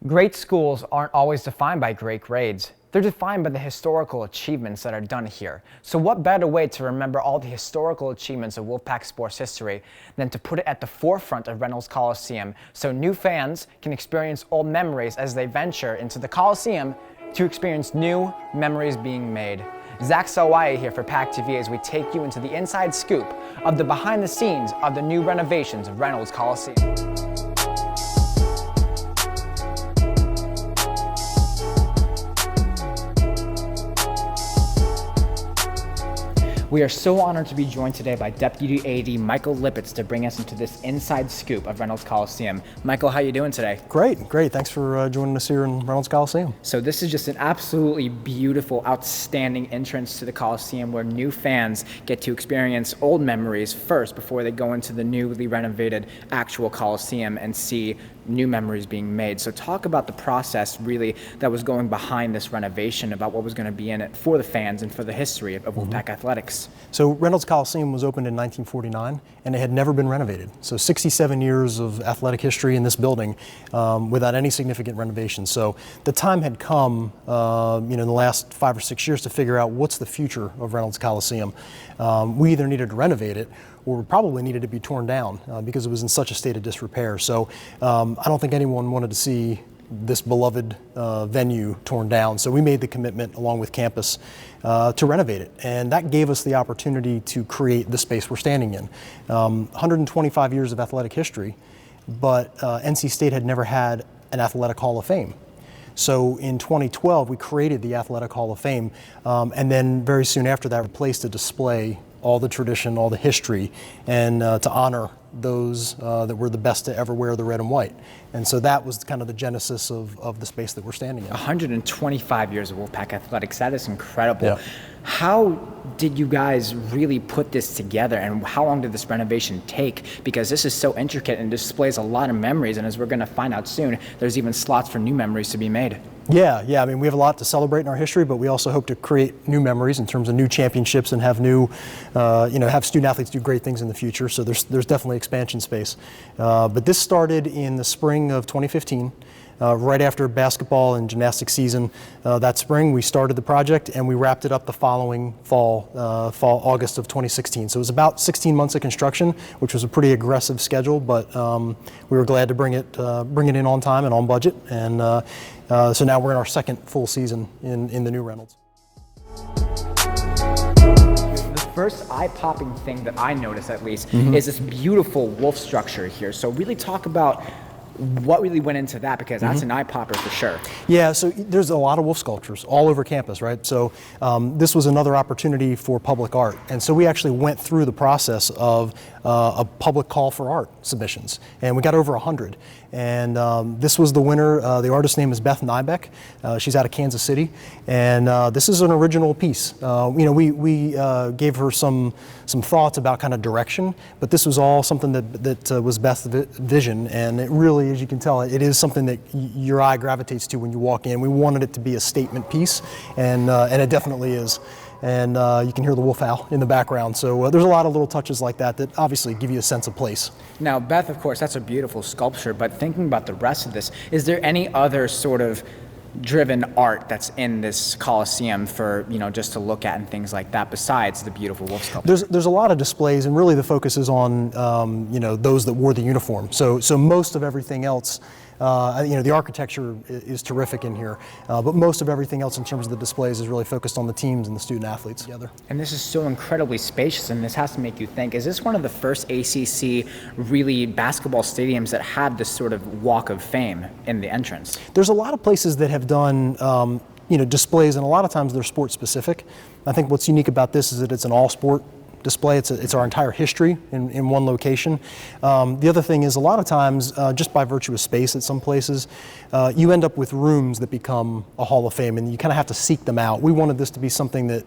Great schools aren't always defined by great grades. They're defined by the historical achievements that are done here. So what better way to remember all the historical achievements of Wolfpack sports history than to put it at the forefront of Reynolds Coliseum so new fans can experience old memories as they venture into the Coliseum to experience new memories being made. Zach Sawaya here for PackTV as we take you into the inside scoop of the behind the scenes of the new renovations of Reynolds Coliseum. We are so honored to be joined today by Deputy AD Michael Lippitz to bring us into this inside scoop of Reynolds Coliseum. Michael, how are you doing today? Great. Thanks for joining us here in Reynolds Coliseum. So this is just an absolutely beautiful, outstanding entrance to the Coliseum where new fans get to experience old memories first before they go into the newly renovated actual Coliseum and see new memories being made. So talk about the process really that was going behind this renovation, about what was going to be in it for the fans and for the history of Wolfpack athletics. So Reynolds Coliseum was opened in 1949 and it had never been renovated. So 67 years of athletic history in this building without any significant renovation. So the time had come in the last 5 or 6 years to figure out what's the future of Reynolds Coliseum. We either needed to renovate it or probably needed to be torn down because it was in such a state of disrepair. So I don't think anyone wanted to see this beloved venue torn down. So we made the commitment along with campus to renovate it. And that gave us the opportunity to create the space we're standing in. 125 years of athletic history, but NC State had never had an Athletic Hall of Fame. So in 2012, we created the Athletic Hall of Fame, and then very soon after that, replaced a display all the tradition, all the history, and to honor those that were the best to ever wear the red and white. And so that was kind of the genesis of the space that we're standing in. 125 years of Wolfpack athletics, that is incredible. Yeah. How did you guys really put this together, and how long did this renovation take? Because this is so intricate and displays a lot of memories, and as we're going to find out soon, there's even slots for new memories to be made. Yeah. I mean, we have a lot to celebrate in our history, but we also hope to create new memories in terms of new championships and have new, have student athletes do great things in the future. So there's definitely expansion space. But this started in the spring of 2015. Right after basketball and gymnastics season that spring, we started the project and we wrapped it up the following fall, August of 2016. So it was about 16 months of construction, which was a pretty aggressive schedule, but we were glad to bring it in on time and on budget. And so now we're in our second full season in the new Reynolds. The first eye-popping thing that I noticed, at least, is this beautiful wolf structure here. So really talk about what really went into that, because that's an eye-popper for sure. Yeah, so there's a lot of wolf sculptures all over campus, right? So this was another opportunity for public art. And so we actually went through the process of a public call for art submissions. And we got over 100. And this was the winner. The artist's name is Beth Nybeck. She's out of Kansas City. And this is an original piece. We gave her some thoughts about kind of direction, but this was all something that was Beth's vision. And it really, as you can tell, it is something that your eye gravitates to when you walk in. We wanted it to be a statement piece, and it definitely is. And you can hear the wolf howl in the background. So there's a lot of little touches like that that obviously give you a sense of place. Now, Beth, of course, that's a beautiful sculpture, but thinking about the rest of this, is there any other sort of driven art that's in this Coliseum for, just to look at and things like that, besides the beautiful wolf sculpture? There's a lot of displays, and really the focus is on, those that wore the uniform. So most of everything else, the architecture is terrific in here, but most of everything else in terms of the displays is really focused on the teams and the student athletes together. And this is so incredibly spacious, and this has to make you think, is this one of the first ACC really basketball stadiums that have this sort of walk of fame in the entrance? There's a lot of places that have done displays, and a lot of times they're sport specific. I think what's unique about this is that it's an all sport display. It's our entire history in one location. The other thing is, a lot of times, just by virtue of space at some places, you end up with rooms that become a Hall of Fame, and you kind of have to seek them out. We wanted this to be something that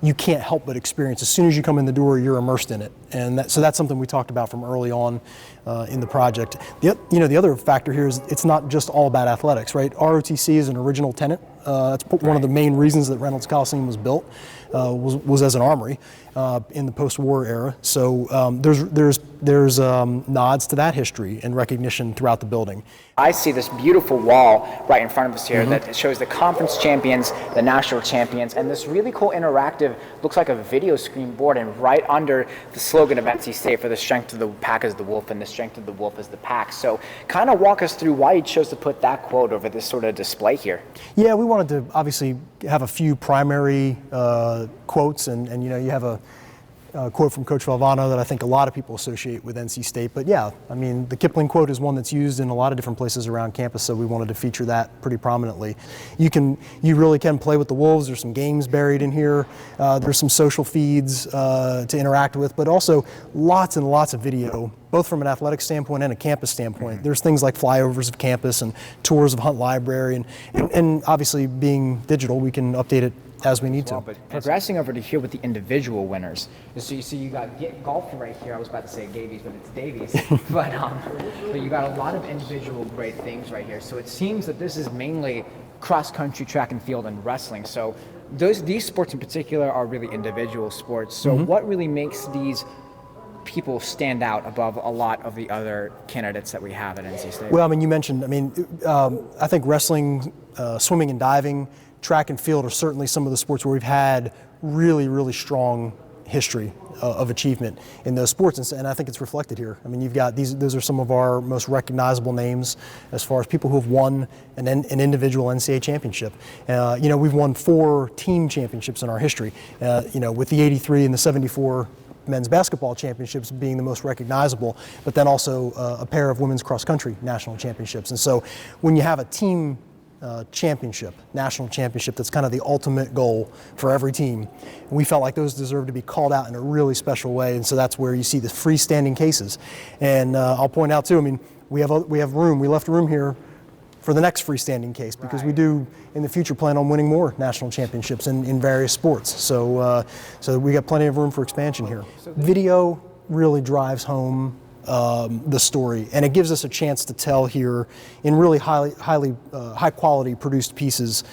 you can't help but experience. As soon as you come in the door, you're immersed in it. And so that's something we talked about from early on in the project. The other factor here is it's not just all about athletics, right? ROTC is an original tenant That's one of the main reasons that Reynolds Coliseum was built, was as an armory in the post-war era. So there's nods to that history and recognition throughout the building. I see this beautiful wall right in front of us here that shows the conference champions, the national champions, and this really cool interactive, looks like a video screen board, and right under the slogan of NC State, for the strength of the pack is the wolf and the strength of the wolf is the pack. So kind of walk us through why you chose to put that quote over this sort of display here. Yeah, we wanted to obviously have a few primary quotes, and you know, you have a quote from Coach Valvano that I think a lot of people associate with NC State. But yeah, I mean, the Kipling quote is one that's used in a lot of different places around campus, so we wanted to feature that pretty prominently. You really can play with the Wolves. There's some games buried in here. There's some social feeds to interact with, but also lots and lots of video, both from an athletic standpoint and a campus standpoint. There's things like flyovers of campus and tours of Hunt Library, and obviously being digital, we can update it as we need to. But progressing over to here with the individual winners, so you see you got golf right here. I was about to say Davies, but it's Davies. but you got a lot of individual great things right here. So it seems that this is mainly cross country, track and field, and wrestling. So these sports in particular are really individual sports. So what really makes these people stand out above a lot of the other candidates that we have at NC State? Well, I mean, you mentioned, I think wrestling, swimming and diving, track and field are certainly some of the sports where we've had really, really strong history of achievement in those sports, and I think it's reflected here. I mean, you've got those are some of our most recognizable names as far as people who have won an individual NCAA championship. You know, we've won 4 team championships in our history, you know, with the 83 and the 74 men's basketball championships being the most recognizable, but then also a pair of women's cross country national championships. And so when you have a team championship, national championship, that's kind of the ultimate goal for every team, and we felt like those deserve to be called out in a really special way, and so that's where you see the freestanding cases. And I'll point out too, I mean, we have room, we left room here for the next freestanding case, because we do in the future plan on winning more national championships in various sports. So we got plenty of room for expansion here. Video really drives home the story, and it gives us a chance to tell here in really high quality produced pieces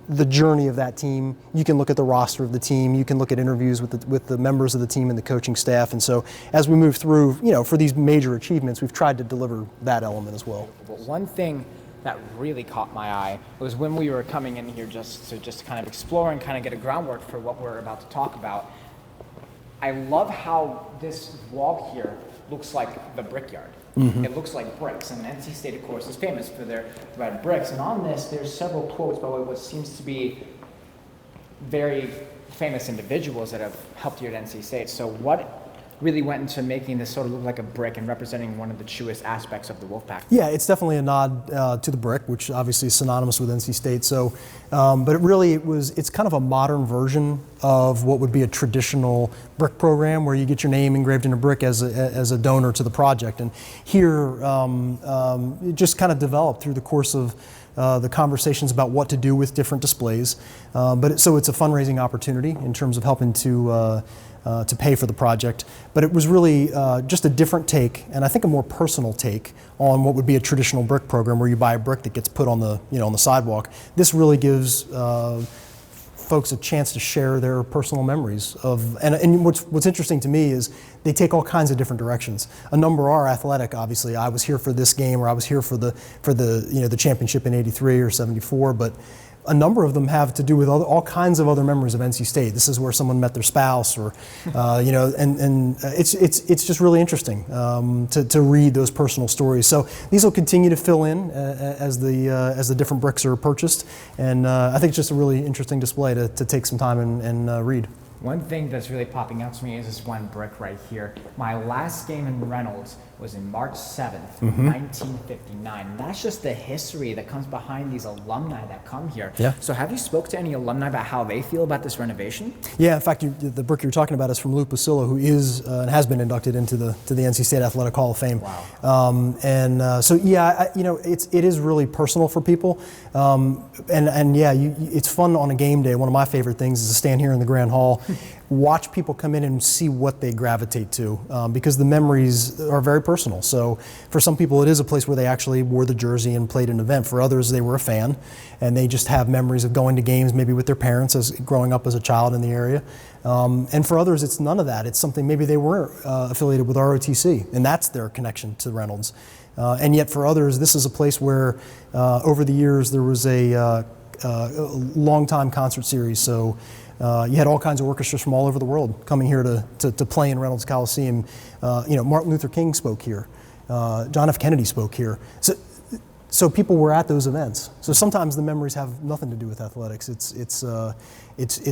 the journey of that team. You can look at the roster of the team, you can look at interviews with the members of the team and the coaching staff, and so as we move through, you know, for these major achievements, we've tried to deliver that element as well. But one thing that really caught my eye was when we were coming in here just to kind of explore and kind of get a groundwork for what we're about to talk about. I love how this wall here looks like the brickyard. It looks like bricks, and NC State, of course, is famous for their red bricks. And on this, there's several quotes by what seems to be very famous individuals that have helped you at NC State. So what really went into making this sort of look like a brick and representing one of the truest aspects of the Wolfpack? Yeah, it's definitely a nod to the brick, which obviously is synonymous with NC State. So, but it's kind of a modern version of what would be a traditional brick program, where you get your name engraved in a brick as a donor to the project. And here, it just kind of developed through the course of the conversations about what to do with different displays. So it's a fundraising opportunity in terms of helping to pay for the project. But it was really just a different take, and I think a more personal take on what would be a traditional brick program, where you buy a brick that gets put on the sidewalk. This really gives folks a chance to share their personal memories of, and what's interesting to me is they take all kinds of different directions. A number are athletic, obviously. I was here for this game, or I was here for the championship in '83 or '74, but a number of them have to do with all kinds of other memories of NC State. This is where someone met their spouse, or it's just really interesting to read those personal stories. So these will continue to fill in as the different bricks are purchased, and I think it's just a really interesting display to take some time and read. One thing that's really popping out to me is this one brick right here. My last game in Reynolds was in March 7th, 1959. And that's just the history that comes behind these alumni that come here. Yeah. So have you spoke to any alumni about how they feel about this renovation? Yeah, in fact, the brick you're talking about is from Lou Pacillo, who is and has been inducted into the NC State Athletic Hall of Fame. Wow. So yeah, it is really personal for people, and yeah, it's fun on a game day. One of my favorite things is to stand here in the Grand Hall watch people come in and see what they gravitate to, because the memories are very personal. So for some people it is a place where they actually wore the jersey and played an event. For others, they were a fan and they just have memories of going to games maybe with their parents as growing up as a child in the area. And for others, it's none of that. It's something maybe they weren't affiliated with ROTC, and that's their connection to Reynolds. And yet for others, this is a place where over the years there was a long-time concert series. So you had all kinds of orchestras from all over the world coming here to play in Reynolds Coliseum. Martin Luther King spoke here. John F. Kennedy spoke here. So people were at those events. So sometimes the memories have nothing to do with athletics. It's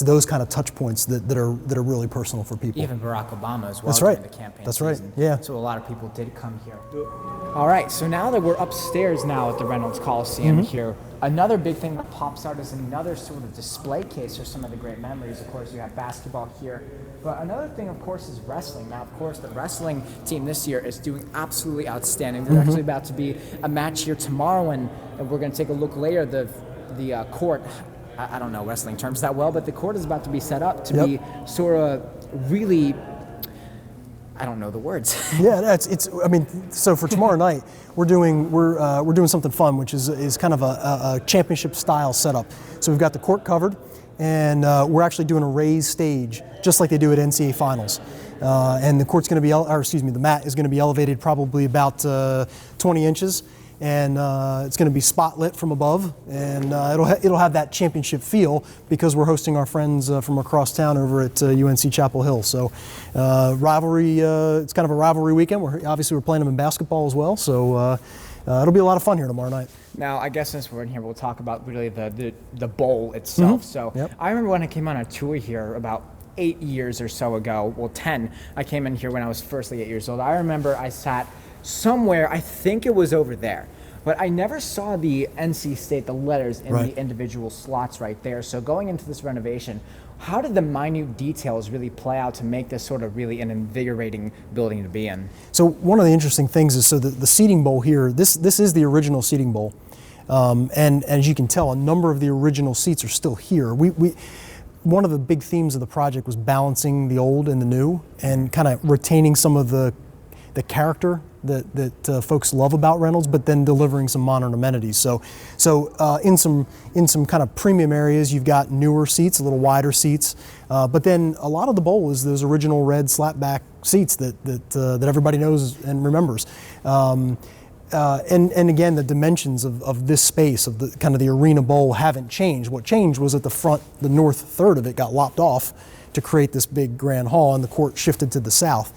those kind of touch points that are really personal for people. Even Barack Obama as well. That's right. During the campaign That's right. season. Yeah. So a lot of people did come here. All right. So now that we're upstairs now at the Reynolds Coliseum here, another big thing that pops out is another sort of display case for some of the great memories. Of course, you have basketball here. But another thing, of course, is wrestling. Now, of course, the wrestling team this year is doing absolutely outstanding. There's actually about to be a match here tomorrow, and we're going to take a look later. The court, I don't know wrestling terms that well, but the court is about to be set up to be sort of really, I don't know the words. Yeah, I mean, so for tomorrow night, we're doing something fun, which is kind of a championship style setup. So we've got the court covered, and we're actually doing a raised stage, just like they do at NCAA finals. And the court's going to be, the mat is going to be elevated probably about 20 inches. And it's going to be spotlit from above, and it'll have that championship feel because we're hosting our friends from across town over at UNC Chapel Hill. So rivalry, it's kind of a rivalry weekend. We're playing them in basketball as well, so it'll be a lot of fun here tomorrow night. Now, I guess since we're in here, we'll talk about really the bowl itself. So I remember when I came on a tour here about 8 years or so ago, well 10, I came in here when I was firstly 8 years old. I remember I sat somewhere, I think it was over there, but I never saw the NC State, the letters in the individual slots right there. So going into this renovation, how did the minute details really play out to make this sort of really an invigorating building to be in? So one of the interesting things is, so the seating bowl here, this is the original seating bowl. And as you can tell, a number of the original seats are still here. One of the big themes of the project was balancing the old and the new and kind of retaining some of the character that folks love about Reynolds, but then delivering some modern amenities. So in some kind of premium areas, you've got newer seats, a little wider seats, but then a lot of the bowl is those original red slapback seats that everybody knows and remembers. And again, the dimensions of this space, of the kind of the arena bowl, haven't changed. What changed was at the front, the north third of it got lopped off to create this big grand hall, and the court shifted to the south.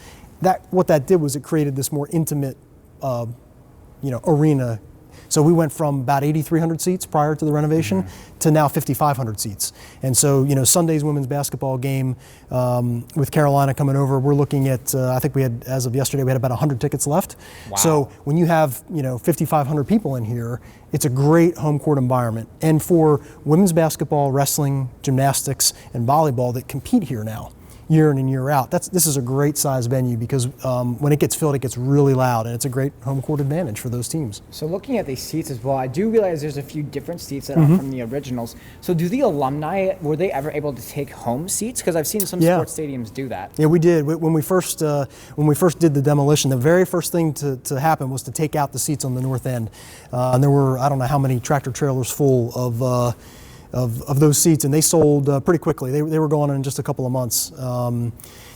What that did was it created this more intimate, arena. So we went from about 8,300 seats prior to the renovation to now 5,500 seats. And so, Sunday's women's basketball game with Carolina coming over, we're looking at, I think we had, as of yesterday, we had about 100 tickets left. Wow. So when you have, 5,500 people in here, it's a great home court environment. And for women's basketball, wrestling, gymnastics, and volleyball that compete here now, year in and year out, this is a great size venue because when it gets filled, it gets really loud, and it's a great home court advantage for those teams. So looking at these seats as well, I do realize there's a few different seats that are from the originals. So do the alumni, were they ever able to take home seats? Because I've seen some sports stadiums do that. Yeah, we did. When we first did the demolition, the very first thing to happen was to take out the seats on the north end. And there were, I don't know how many tractor trailers full of those seats, and they sold pretty quickly. They were going in just a couple of months.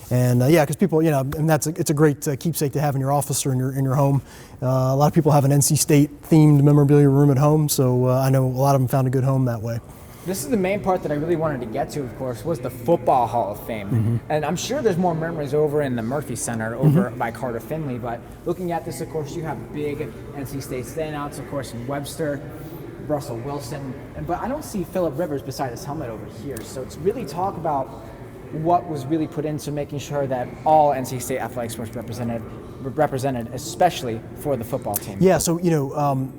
Because people, and it's a great keepsake to have in your office or in your home. A lot of people have an NC State themed memorabilia room at home, so I know a lot of them found a good home that way. This is the main part that I really wanted to get to, of course, was the Football Hall of Fame. And I'm sure there's more memories over in the Murphy Center over by Carter Finley, but looking at this, of course, you have big NC State standouts, of course, in Webster, Russell Wilson, but I don't see Phillip Rivers beside his helmet over here. So it's really talk about what was really put into making sure that all NC State athletics was represented, especially for the football team. Yeah, so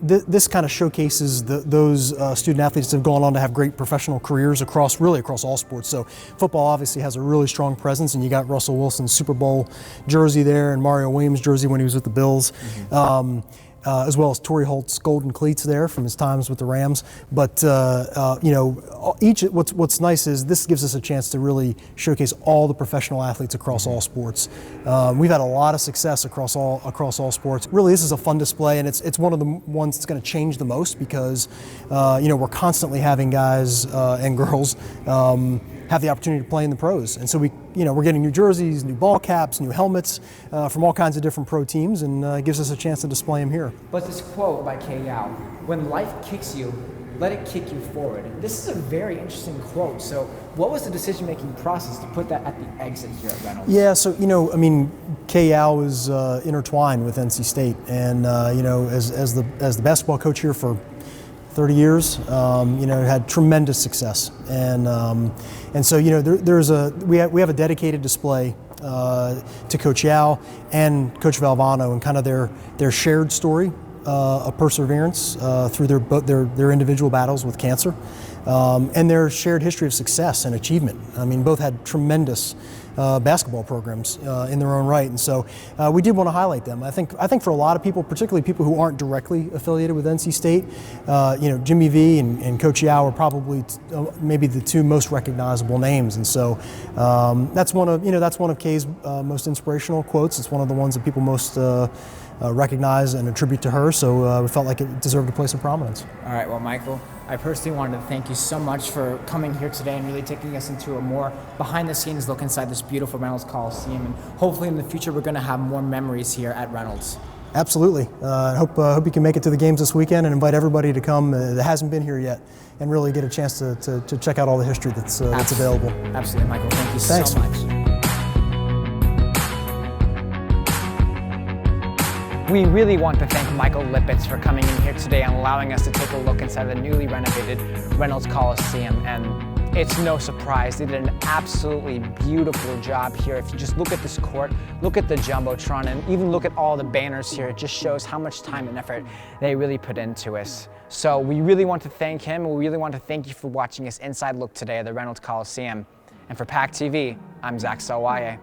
this kind of showcases those student athletes that have gone on to have great professional careers across all sports. So football obviously has a really strong presence, and you got Russell Wilson's Super Bowl jersey there and Mario Williams' jersey when he was with the Bills. as well as Torrey Holt's golden cleats there from his times with the Rams. But you know, what's nice is this gives us a chance to really showcase all the professional athletes across all sports. We've had a lot of success across all sports. Really, this is a fun display, and it's one of the ones that's going to change the most because you know, we're constantly having guys and girls have the opportunity to play in the pros, and so we're getting new jerseys, new ball caps, new helmets from all kinds of different pro teams, and it gives us a chance to display them here. But this quote by Kay Yao, "When life kicks you, let it kick you forward." This is a very interesting quote. So what was the decision-making process to put that at the exit here at Reynolds? Yeah, so, you know, I mean, Kay Yao is intertwined with NC State, and, you know, as the basketball coach here for 30 years, you know, had tremendous success. And so, you know, we have a dedicated display to Coach Yao and Coach Valvano, and kind of their shared story of perseverance through their individual battles with cancer, and their shared history of success and achievement. I mean, both had tremendous basketball programs in their own right, and so we did want to highlight them. I think for a lot of people, particularly people who aren't directly affiliated with NC State, you know, Jimmy V and Coach Yao are probably maybe the two most recognizable names, and so that's one of Kay's most inspirational quotes. It's one of the ones that people most recognize and attribute to her, so we felt like it deserved a place of prominence. All right, well, Michael, I personally wanted to thank you so much for coming here today and really taking us into a more behind-the-scenes look inside this beautiful Reynolds Coliseum, and hopefully in the future we're going to have more memories here at Reynolds. Absolutely. I hope you can make it to the games this weekend, and invite everybody to come that hasn't been here yet and really get a chance to check out all the history that's available. Absolutely, Michael. Thank you Thanks. so much. We really want to thank Michael Lippitz for coming in here today and allowing us to take a look inside the newly renovated Reynolds Coliseum. And it's no surprise, they did an absolutely beautiful job here. If you just look at this court, look at the Jumbotron, and even look at all the banners here, it just shows how much time and effort they really put into us. So we really want to thank him, and we really want to thank you for watching this inside look today at the Reynolds Coliseum. And for PackTV, I'm Zach Sawaye.